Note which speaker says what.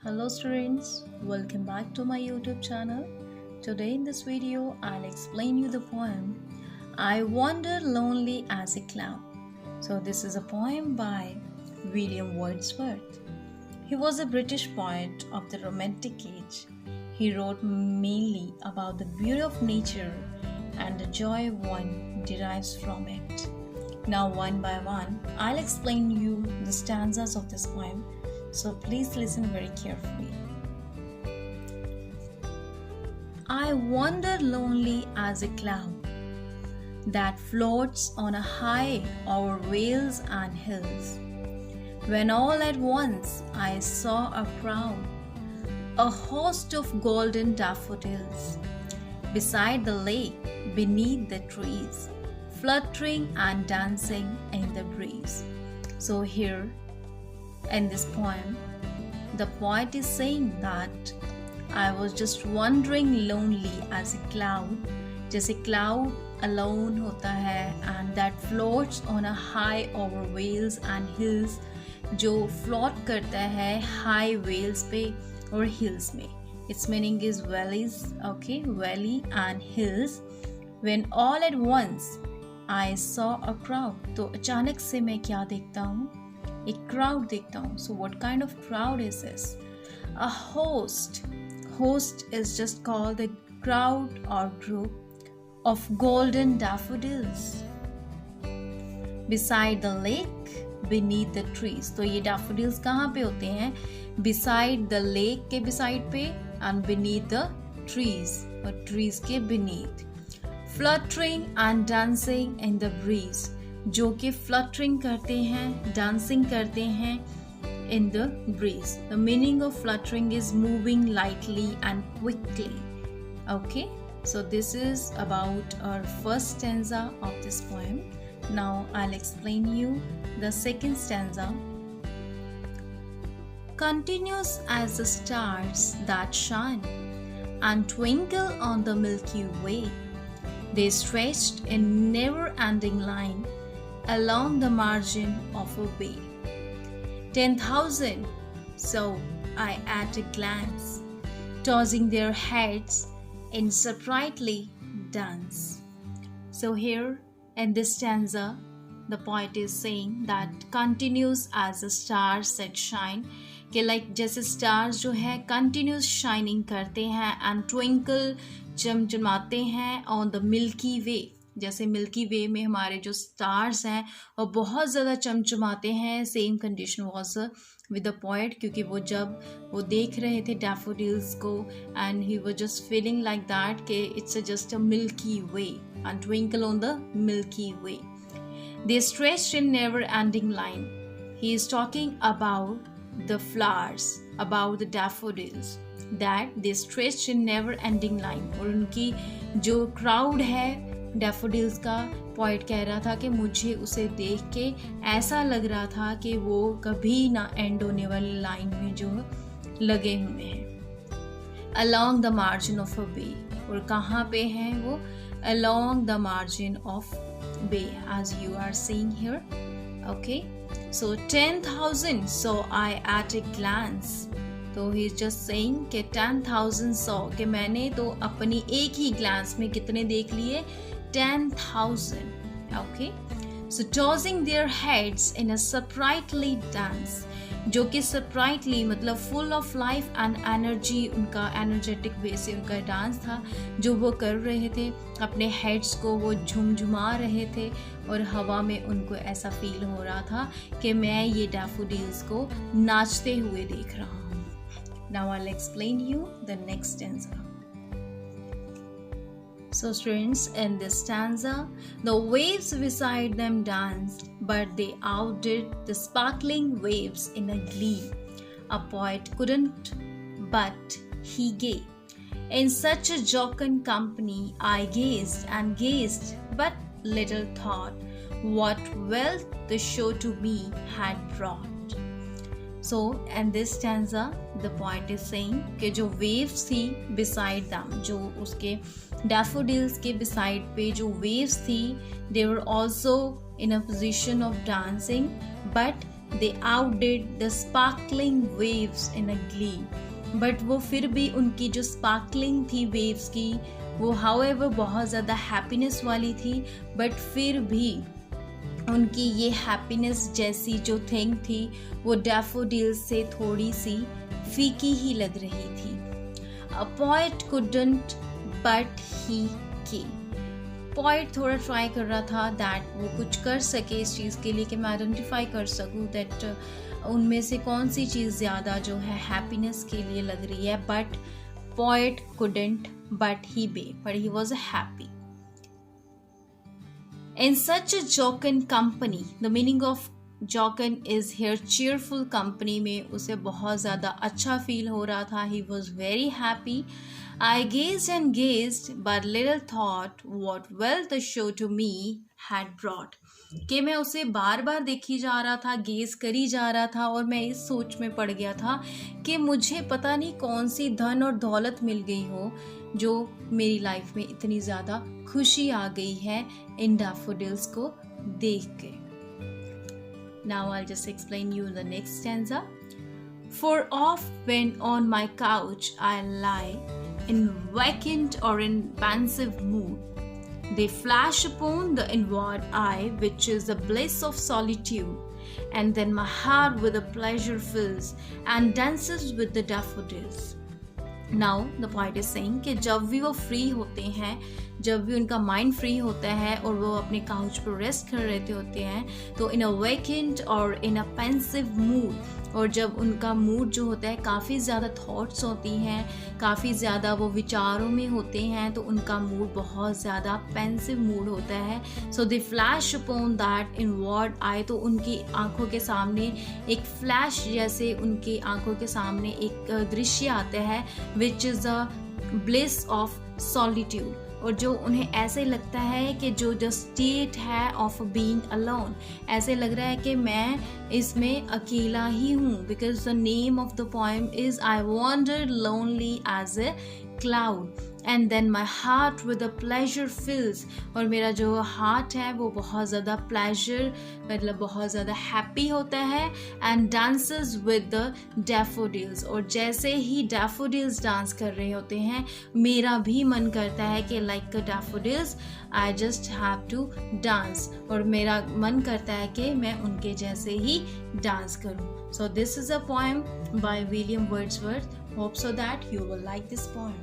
Speaker 1: Hello students, welcome back to my YouTube channel. Today in this video, I'll explain you the poem I Wander Lonely as a Cloud. So this is a poem by William Wordsworth. He was a British poet of the Romantic age. He wrote mainly about the beauty of nature and the joy one derives from it. Now one by one, I'll explain you the stanzas of this poem. So please listen very carefully. I wander lonely as a cloud that floats on a high over vales and hills, when all at once I saw a crowd, a host of golden daffodils, beside the lake, beneath the trees, fluttering and dancing in the breeze. So here in this poem, the poet is saying that I was just wandering lonely as a cloud, जैसे cloud alone होता है and that floats on a high over vales and hills, जो float करता है high vales पे और hills में. Its meaning is valleys, okay, valley and hills. When all at once I saw a crowd, तो अचानक से मैं क्या देखता हूँ? एक crowd देखता हूँ. So what kind of crowd is this? A host. Host is just called the crowd or group of golden daffodils beside the lake, beneath the trees. तो ये daffodils कहाँ पे होते हैं? Beside the lake के beside पे and beneath the trees और trees के beneath. Fluttering and dancing in the breeze. जो कि फ्लटरिंग करते हैं, डांसिंग करते हैं in the breeze. The meaning of fluttering is moving lightly and quickly. Okay, so this is about our first stanza of this poem. Now I'll explain you the second stanza. Continuous as the stars that shine and twinkle on the Milky Way, they stretched in never-ending line along the margin of a bay. 10,000 saw I at a glance, tossing their heads in sprightly dance. So here in this stanza, the poet is saying that continues as the stars that shine, कि like जैसे stars जो है continuous shining करते हैं and twinkle चमचमाते हैं on the Milky Way. जैसे milky वे में हमारे जो स्टार्स हैं वो बहुत ज़्यादा चमचमाते हैं. Same condition was with the point, क्योंकि वो जब वो देख रहे थे डैफोडिल्स को and he was just feeling like that कि it's just a milky way and twinkle on the milky way. They stretched in never ending line. He is talking about the flowers, about the daffodils, that they stretched in never ending line. और उनकी जो crowd है daffodils का, point कह रहा था कि मुझे उसे देख के ऐसा लग रहा था कि वो कभी ना एंड होने वाली लाइन में जो लगे हुए हैं. Along the margin of a bay. और कहाँ पे हैं वो? Along the margin of bay, as you are seeing here. Okay, so 10,000 saw I at a glance. तो ही इज जस्ट सेइंग कि 10,000 सौ, कि मैंने तो अपनी एक ही ग्लांस में कितने देख लिए? 10,000. Okay, so tossing their heads in a sprightly dance, जो कि sprightly मतलब full of life and energy, उनका energetic way से उनका डांस था जो वो कर रहे थे. अपने heads को वो झुमझुमा रहे थे और हवा में उनको ऐसा फील हो रहा था कि मैं ये डैफोडिल्स को नाचते हुए देख रहा हूँ. Now I'll explain you the next stanza. So students, in this stanza, the waves beside them danced, but they outdid the sparkling waves in a glee. A poet couldn't but he gay. In such a jocund company I gazed and gazed, but little thought what wealth the show to me had brought. So in this stanza, the poet is saying कि जो waves थी beside them, जो उसके daffodils के beside पे जो waves थी, they were also in a position of dancing, but they outdid the sparkling waves in a glee. But वो फिर भी उनकी जो स्पार्कलिंग थी वेव्स की, वो हाउएवर बहुत ज़्यादा हैप्पीनेस वाली थी, बट फिर भी उनकी ये हैप्पीनेस जैसी जो थिंग थी वो डैफोडिल्स से थोड़ी सी फीकी ही लग रही थी. A poet couldn't but he came. Poet थोड़ा ट्राई कर रहा था दैट वो कुछ कर सके इस चीज़ के लिए कि मैं आइडेंटिफाई कर सकूँ दैट उनमें से कौन सी चीज़ ज़्यादा जो है हैप्पीनेस के लिए लग रही है. But poet couldn't but he was happy. In such a jocund company, the meaning of jocund is here cheerful company में उसे बहुत ज़्यादा अच्छा फील हो रहा था. He was very happy. I gazed and gazed, but little thought what wealth the show to me had brought. कि मैं उसे बार बार देखी जा रहा था, गेज करी जा रहा था, और मैं इस सोच में पड़ गया था कि मुझे पता नहीं कौन सी धन और दौलत मिल गई हो जो मेरी लाइफ में इतनी ज़्यादा खुशी आ गई है इन डैफोडिल्स को देख के. Now I'll just explain you the next stanza. For oft when on my couch I lie, in vacant or in pensive mood, they flash upon the inward eye, which is the bliss of solitude, and then my heart with a pleasure fills and dances with the daffodils. Now the poet is saying कि जब भी वो free होते हैं, जब भी उनका mind free होता है और वो अपने काउच पर रेस्ट कर रहे होते हैं, तो इन अ वेकेंट और इन अ पेंसिव मूड, और जब उनका मूड जो होता है काफ़ी ज़्यादा थॉट्स होती हैं, काफ़ी ज़्यादा वो विचारों में होते हैं, तो उनका मूड बहुत ज़्यादा पेंसिव मूड होता है. So they flash upon that inward eye, तो उनकी आंखों के सामने एक फ्लैश जैसे उनकी आंखों के सामने एक दृश्य आता है, which is a bliss of solitude. और जो उन्हें ऐसे लगता है कि जो स्टेट है ऑफ बीइंग अलोन, ऐसे लग रहा है कि मैं इसमें अकेला ही हूँ. Because the name of the poem is I wander lonely as a cloud, and then my heart with a pleasure fills, और मेरा जो हार्ट है वो बहुत ज़्यादा प्लेजर मतलब बहुत ज़्यादा हैप्पी होता है. And dances with the daffodils, और जैसे ही डैफोडिल्स डांस कर रहे होते हैं, मेरा भी मन करता है कि like a daffodils I just have to dance, और मेरा मन करता है कि मैं उनके जैसे ही डांस करूं. So this is a poem by William Wordsworth. Hope so that you will like this poem.